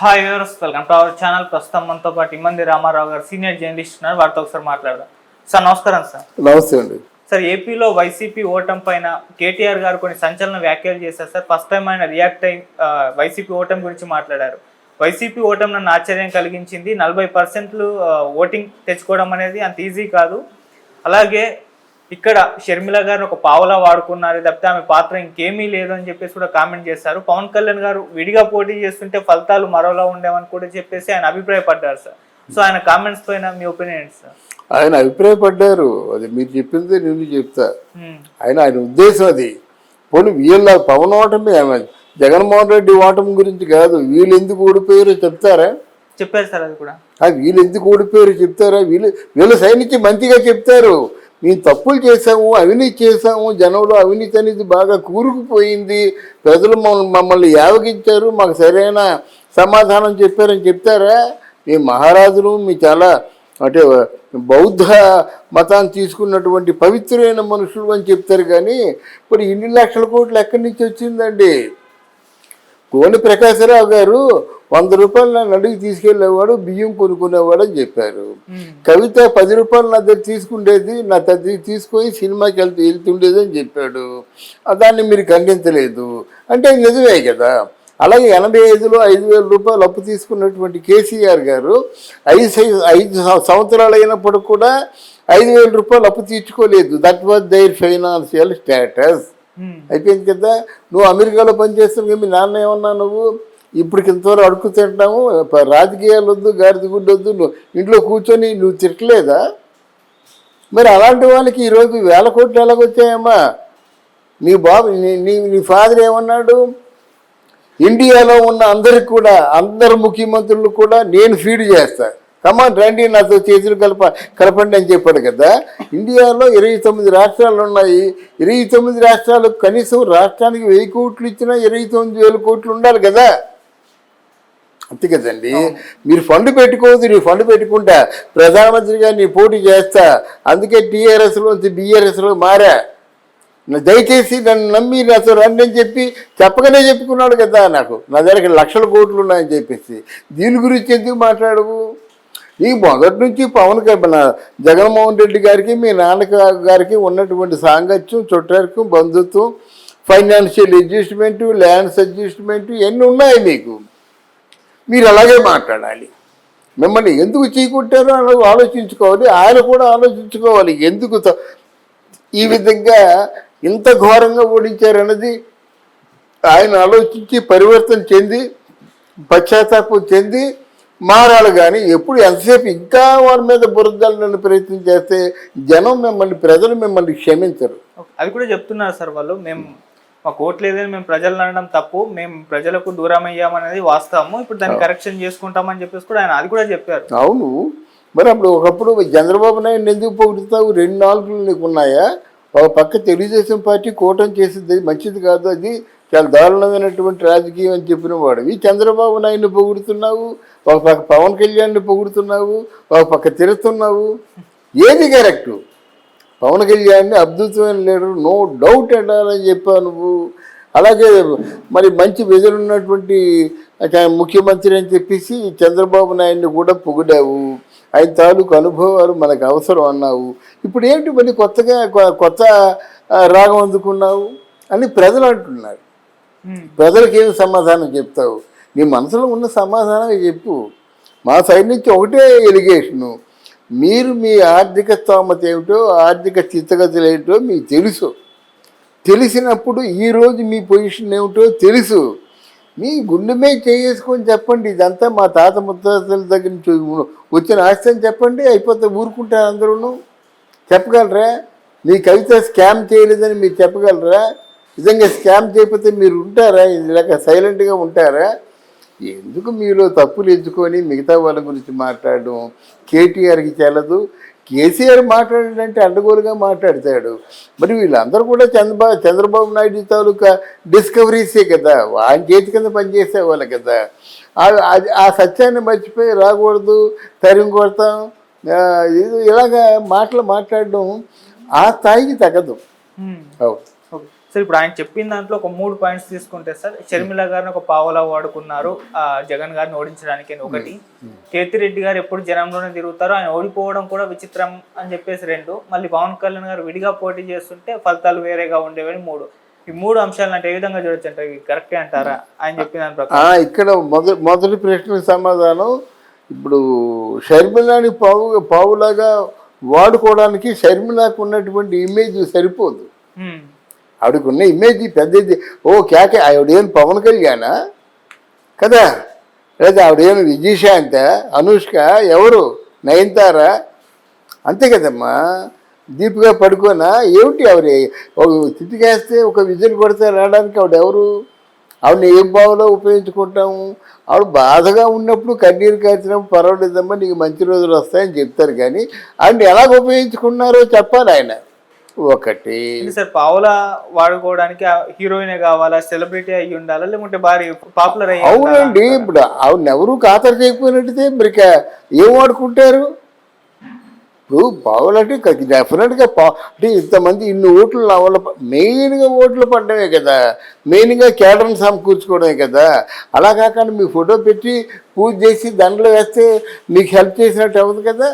Hi viewers, welcome to our channel. ప్రస్తుతం మనతో పాటు ఇమ్మంది రామారావు గారు సీనియర్ జర్నలిస్ట్ ఉన్నారు. వారితో ఒకసారి మాట్లాడదాం. సార్ నమస్కారం. సార్ నమస్తే అండి. సార్ ఏపీలో వైసీపీ ఓటమి పైన కేటీఆర్ గారు కొన్ని సంచలన వ్యాఖ్యలు చేశారు. సార్ ఫస్ట్ టైం ఆయన రియాక్ట్ అయి వైసీపీ ఓటమి గురించి మాట్లాడారు. వైసీపీ ఓటమి నన్ను ఆశ్చర్యం కలిగించింది. 40% ఓటింగ్ తెచ్చుకోవడం అనేది అంత ఈజీ కాదు. అలాగే ఇక్కడ షర్మిల గారిని ఒక పావులా వాడుకున్నారు తప్పితే ఆమె పాత్ర ఇంకేమీ లేదు అని చెప్పేసి కూడా కామెంట్ చేశారు. పవన్ కళ్యాణ్ గారు విడిగా పోటీ చేస్తుంటే ఫలితాలు మరోలా ఉండేవని కూడా చెప్పేసి ఆయన అభిప్రాయపడ్డారు. సార్ సో ఆయన కామెంట్స్ పైన మీ ఒపీనియన్ ఏంటి సార్? ఆయన అభిప్రాయపడ్డారు, అది మీరు చెప్పింది నేను చెప్తా. ఆయన ఉద్దేశం అది. పోనీ వీళ్ళ పవన్ ఓటమి జగన్మోహన్ రెడ్డి ఓటమి గురించి కాదు. వీళ్ళు ఎందుకు ఓడిపోయారో చెప్తారా? చెప్పారు సార్. అది కూడా వీళ్ళు ఎందుకు ఓడిపోయారో చెప్తారా? వీళ్ళ సైడ్ నుంచి మంచిగా చెప్తారు. మేము తప్పులు చేసాము, అవినీతి చేసాము, జనంలో అవినీతి అనేది బాగా కూరుకుపోయింది, ప్రజలు మమ్మల్ని యావగించారు, మాకు సరైన సమాధానం చెప్పారని చెప్తారా? మీ మహారాజులు మీ చాలా అంటే బౌద్ధ మతాన్ని తీసుకున్నటువంటి పవిత్రమైన మనుషులు అని చెప్తారు. కానీ ఇప్పుడు ఇన్ని లక్షల కోట్లు ఎక్కడి నుంచి వచ్చిందండి? కోని ప్రకాశరావు గారు 100 రూపాయలు నన్ను అడిగి తీసుకెళ్లేవాడు, బియ్యం కొనుక్కునేవాడు అని చెప్పారు. కవిత 10 రూపాయలు నా దగ్గర తీసుకుండేది, నా దగ్గర తీసుకొని సినిమాకి వెళ్తుండేది అని చెప్పాడు. దాన్ని మీరు ఖండించలేదు అంటే నిజమే కదా. అలాగే 85లో 5,000 రూపాయలు అప్పు తీసుకున్నటువంటి కేసీఆర్ గారు 5 సంవత్సరాలు అయినప్పుడు కూడా 5,000 రూపాయలు అప్పు తీర్చుకోలేదు. That was their financial status. అయిపోయింది కదా. నువ్వు అమెరికాలో పనిచేస్తున్నావు, మీ నాన్న ఏమన్నా నువ్వు ఇప్పటికి ఇంతవరకు అడుగు తింటాము, రాజకీయాలు వద్దు, గాడిద గుడ్డు వద్దు, నువ్వు ఇంట్లో కూర్చొని నువ్వు తిట్టలేదా? మరి అలాంటి వాళ్ళకి ఈరోజు 1,000 కోట్లు ఎలాగొచ్చాయమ్మా? నీ బాబు నీ ఫాదర్ ఏమన్నాడు? ఇండియాలో ఉన్న అందరికి కూడా, అందరు ముఖ్యమంత్రులు కూడా నేను ఫీడ్ చేస్తా, కమాన్ రండి నాతో చేతులు కలపండి అని చెప్పాడు కదా. ఇండియాలో 29 రాష్ట్రాలు ఉన్నాయి. 29 రాష్ట్రాలకు కనీసం రాష్ట్రానికి 1000 కోట్లు ఇచ్చినా 29,000 కోట్లు ఉండాలి కదా. అంతే కదండి. మీరు ఫండ్ పెట్టుకోవద్దు. నీ ఫండ్ పెట్టుకుంటా ప్రధానమంత్రిగా నీ పోటీ చేస్తా, అందుకే టీఆర్ఎస్లోంచి బీఆర్ఎస్లో మారా, దయచేసి నన్ను నమ్మి నాతో రండి అని చెప్పగానే చెప్పుకున్నాడు కదా. నా దగ్గర లక్షల కోట్లు ఉన్నాయని చెప్పేసి దీని గురించి ఎందుకు మాట్లాడవు? ఈ మొదటి నుంచి జగన్మోహన్ రెడ్డి గారికి మీ నాన్నగారికి ఉన్నటువంటి సాంగత్యం, చుట్టరికం, బంధుత్వం, ఫైనాన్షియల్ అడ్జస్ట్మెంటు, ల్యాండ్స్ అడ్జస్ట్మెంటు ఇవన్నీ ఉన్నాయి మీకు. మీరు అలాగే మాట్లాడాలి. మిమ్మల్ని ఎందుకు చీకొట్టారో అని ఆలోచించుకోవాలి. ఆయన కూడా ఆలోచించుకోవాలి, ఎందుకు ఈ విధంగా ఇంత ఘోరంగా ఓడించారన్నది ఆయన ఆలోచించి పరివర్తన చెంది పశ్చాత్తాపం చెంది మారాలి. కానీ ఎప్పుడు ఎంతసేపు ఇంకా వారి మీద బురదలను ప్రయత్నం చేస్తే ప్రజలు మిమ్మల్ని క్షమించరు. అది కూడా చెప్తున్నారు సార్ వాళ్ళు. మేము మాకు ఓట్లు లేదని మేము ప్రజలను అనడం తప్పు, మేము ప్రజలకు దూరం అయ్యామనేది వాస్తవము, ఇప్పుడు దాన్ని కరెక్షన్ చేసుకుంటామని చెప్పేసి కూడా ఆయన అది కూడా చెప్పారు. అవును, మరి ఒకప్పుడు చంద్రబాబు నాయుడు ఎందుకు పొగుడుతావు? 2 నాలుగులు నీకు ఉన్నాయా? ఒక పక్క తెలుగుదేశం పార్టీ కూటమి చేసింది మంచిది కాదు, అది చాలా దారుణమైనటువంటి రాజకీయం అని చెప్పిన వాడు. చంద్రబాబు నాయుడిని పొగుడుతున్నావు, ఒక పక్క పవన్ కళ్యాణ్ని పొగుడుతున్నావు, ఒక పక్క తిరుగుతున్నావు. ఏది కరెక్టు? పవన్ కళ్యాణ్ని అద్భుతమైన లీడర్, నో డౌట్ అంటారని చెప్పావు నువ్వు. అలాగే మరి మంచి విధులున్నటువంటి ముఖ్యమంత్రి అని చెప్పేసి చంద్రబాబు నాయుడిని కూడా పొగిడావు. ఆయన తాలూకు అనుభవాలు మనకు అవసరం అన్నావు. ఇప్పుడు ఏంటి మళ్ళీ కొత్త రాగం అందుకున్నావు అని ప్రజలు అంటున్నారు. ప్రజలకు ఏమి సమాధానం చెప్తావు? నీ మనసులో ఉన్న సమాధానం చెప్పు. మా సైడ్ నుంచి ఒకటే ఎలిగేషను, మీరు మీ ఆర్థిక స్తోమత ఏమిటో, ఆర్థిక స్థితిగతులు ఏమిటో మీకు తెలుసు. తెలిసినప్పుడు ఈరోజు మీ పొజిషన్ ఏమిటో తెలుసు. మీ గుండె మీద చేసుకొని చెప్పండి, ఇదంతా మా తాత ముత్తాతల దగ్గర నుంచి వచ్చిన ఆస్తి అని చెప్పండి, అయిపోతే ఊరుకుంటారు అందరూ. చెప్పగలరా? మీ కవిత స్కామ్ చేయలేదని మీరు చెప్పగలరా? నిజంగా స్కామ్ చేయకపోతే మీరు ఉంటారా? ఇలాగ సైలెంట్గా ఉంటారా? ఎందుకు మీలో తప్పులు ఎంచుకొని మిగతా వాళ్ళ గురించి మాట్లాడడం కేటీఆర్కి చెల్లదు. కేసీఆర్ మాట్లాడాడంటే అడ్డగోలుగా మాట్లాడతాడు. మరి వీళ్ళందరూ కూడా చంద్రబాబు నాయుడు తాలూకా డిస్కవరీసే కదా, ఆయన చేతి కింద పనిచేసేవాళ్ళు కదా. ఆ సత్యాన్ని మర్చిపోయి రాకూడదు, తరిమి కొడతాం, ఇలాగా మాట్లాడడం ఆ స్థాయికి తగ్గదు. సార్ ఇప్పుడు ఆయన చెప్పిన దాంట్లో ఒక 3 పాయింట్స్ తీసుకుంటే సార్, షర్మిల గారిని ఒక పావలా వాడుకున్నారు జగన్ గారిని ఓడించడానికి అని ఒకటి, కేతిరెడ్డి గారు ఎప్పుడు జనంలోనే తిరుగుతారు, ఆయన ఓడిపోవడం కూడా విచిత్రం అని చెప్పేసి 2, మళ్ళీ పవన్ కళ్యాణ్ గారు విడిగా పోటీ చేస్తుంటే ఫలితాలు వేరేగా ఉండేవని 3. ఈ 3 అంశాలను అంటే ఏ విధంగా చూడొచ్చు అంటే ఇవి కరెక్టే అంటారా ఆయన చెప్పిన దాని ప్రకారం? ఇక్కడ మొదటి ప్రశ్నకు సమాధానం, ఇప్పుడు షర్మిలాని పావులాగా వాడుకోవడానికి షర్మిలకు ఉన్నటువంటి ఇమేజ్ సరిపోదు. ఆవిడకున్న ఇమేజ్ పెద్దది. కేకే ఆవిడేం పవన్ కళ్యాణా కదా, లేదా ఆవిడేం విజయశాంత, అనుష్క, ఎవరు నయనతార, అంతే కదమ్మా. దీపిగా పడుకోనా ఏమిటి, ఆవిడ ఒక తిట్టికేస్తే ఒక విజులు కొడితే రావడానికి ఆవిడెవరు? ఆవిడని ఏం బావులో ఉపయోగించుకుంటాము? ఆవిడ బాధగా ఉన్నప్పుడు కన్నీరు కాచినప్పుడు పర్వాలేదమ్మా నీకు మంచి రోజులు వస్తాయని చెప్తారు, కానీ ఆవిడని ఎలాగ ఉపయోగించుకున్నారో చెప్పాలి ఆయన. ఒకటి సార్, పావులా వాడుకోవడానికి హీరోయిన్ కావాలా, సెలబ్రిటీ అయ్యి ఉండాలా, లేకుంటే భారీ పాపులర్ అయ్యి? అవునండి, ఇప్పుడు ఆవిడని ఎవరు ఖాతరు చేయకపోయినట్టయితే మరి ఏం వాడుకుంటారు? ఇప్పుడు పావులంటే డెఫినెట్గా అంటే ఇంతమంది ఇన్ని ఓట్లు నా వల్ల మెయిన్గా ఓట్లు పడ్డమే కదా, మెయిన్గా కేడర్ని సమకూర్చుకోవడమే కదా. అలా కాకుండా మీ ఫోటో పెట్టి పూజ చేసి దండలు వేస్తే మీకు హెల్ప్ చేసినట్టు అవ్వదు కదా.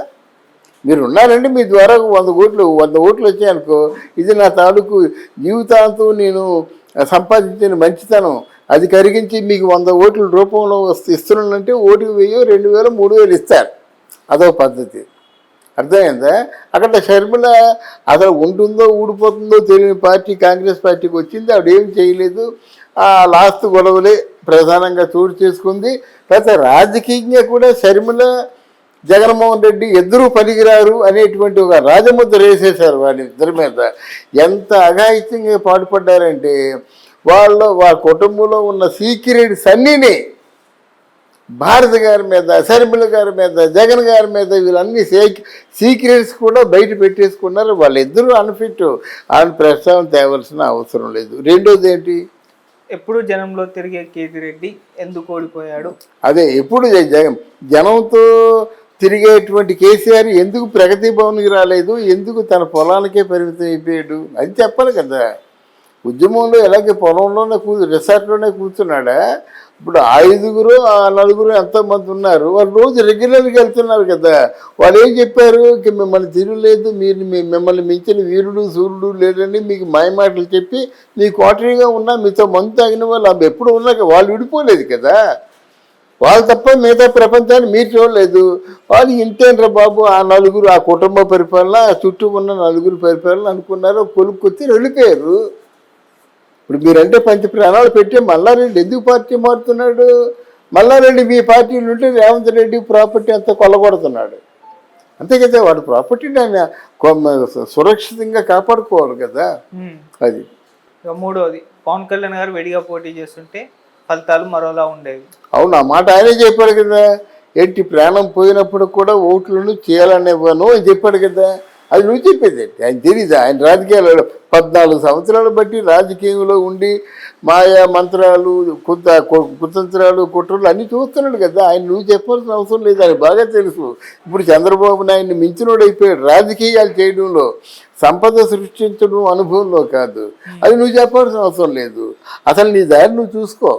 మీరు ఉన్నారండి, మీ ద్వారా 100 ఓట్లు వచ్చాయనుకో, ఇది నా తాలూకు జీవితాంతం నేను సంపాదించిన మంచితనం, అది కరిగించి మీకు 100 ఓట్ల రూపంలో ఇస్తున్నానంటే ఓటుకు 1000, 2000, 3000 ఇస్తారు. అదో పద్ధతి. అర్థమైందా? అక్కడ షర్మిల అసలు ఉంటుందో ఊడిపోతుందో తెలియని పార్టీ కాంగ్రెస్ పార్టీకి వచ్చింది, ఆవిడ ఏం చేయలేదు. ఆ లాస్ట్ గొడవలే ప్రధానంగా చోటు చేసుకుంది. తర్వాత రాజకీయంగా కూడా షర్మిల, జగన్మోహన్ రెడ్డి ఇద్దరూ పనికిరారు అనేటువంటి ఒక రాజముద్ర వేసేశారు వాళ్ళిద్దరి మీద. ఎంత అఘాయిత్యంగా పాటుపడ్డారంటే వాళ్ళ కుటుంబంలో ఉన్న సీక్రెట్స్ అన్నీనే భారతి గారి మీద, షర్మిల గారి మీద, జగన్ గారి మీద వీళ్ళన్ని సీక్రెట్స్ కూడా బయట పెట్టేసుకున్నారు. వాళ్ళిద్దరూ అన్ఫిట్, ఆయన ప్రస్తావన తేవలసిన అవసరం లేదు. రెండోది ఏంటి, ఎప్పుడు జనంలో తిరిగే కేతిరెడ్డి ఎందుకు ఓడిపోయాడు? అదే ఎప్పుడు జనంతో తిరిగేటువంటి కేసీఆర్ ఎందుకు ప్రగతి భవన్కి రాలేదు, ఎందుకు తన పొలానికే పరిమితం అయిపోయాడు, అది చెప్పాలి కదా. ఉద్యమంలో ఎలాగే పొలంలోనే రిసార్ట్లోనే కూర్చున్నాడా? ఇప్పుడు 5 4 ఎంతోమంది ఉన్నారు, వాళ్ళు రోజు రెగ్యులర్గా వెళ్తున్నారు కదా. వాళ్ళు ఏం చెప్పారు, మిమ్మల్ని తిరగలేదు, మిమ్మల్ని మించిన వీరుడు సూర్యుడు లేదని మీకు మాయమాటలు చెప్పి మీ కోటరీగా ఉన్నా మీతో మందు తాగిన వాళ్ళు ఎప్పుడు ఉన్నాక వాళ్ళు విడిపోలేదు కదా. వాళ్ళు తప్ప మిగతా ప్రపంచాన్ని మీరు చూడలేదు. వాళ్ళు ఇంతేంట్రా బాబు, ఆ 4 ఆ కుటుంబ పరిపాలన, ఆ చుట్టూ ఉన్న 4 పరిపాలన అనుకున్నారు, కొలుక్కొచ్చి వెళ్ళిపోయారు. ఇప్పుడు మీరంటే పంచ ప్రాణాలు పెట్టి మల్లారెడ్డి ఎందుకు పార్టీ మారుతున్నాడు? మల్లారెడ్డి మీ పార్టీలు ఉంటే రేవంత్ రెడ్డి ప్రాపర్టీ అంతా కొల్లగొడుతున్నాడు, అంతే కదా. వాడు ప్రాపర్టీని ఆయన సురక్షితంగా కాపాడుకోవాలి కదా. అది. మూడోది, పవన్ కళ్యాణ్ గారు విడిగా పోటీ చేస్తుంటే ఫలితాలు మరోలా ఉండేవి. అవును, ఆ మాట ఆయనే చెప్పాడు కదా. ఏంటి ప్రాణం పోయినప్పుడు కూడా ఓట్లను చేయాలనేవాను అని చెప్పాడు కదా. అది నువ్వు చెప్పేది ఆయన తెలీదా? ఆయన రాజకీయాలు 14 సంవత్సరాలు బట్టి రాజకీయంలో ఉండి మాయా మంత్రాలు, కుతంత్రాలు, కుట్రలు అన్నీ చూస్తున్నాడు కదా. ఆయన నువ్వు చెప్పాల్సిన అవసరం లేదు, ఆయన బాగా తెలుసు. ఇప్పుడు చంద్రబాబు నాయుడిని మించినోడు అయిపోయాడు రాజకీయాలు చేయడంలో, సంపద సృష్టించడం అనుభవంలో కాదు. అది నువ్వు చెప్పాల్సిన అవసరం లేదు. అసలు నీ దారి నువ్వు చూసుకో.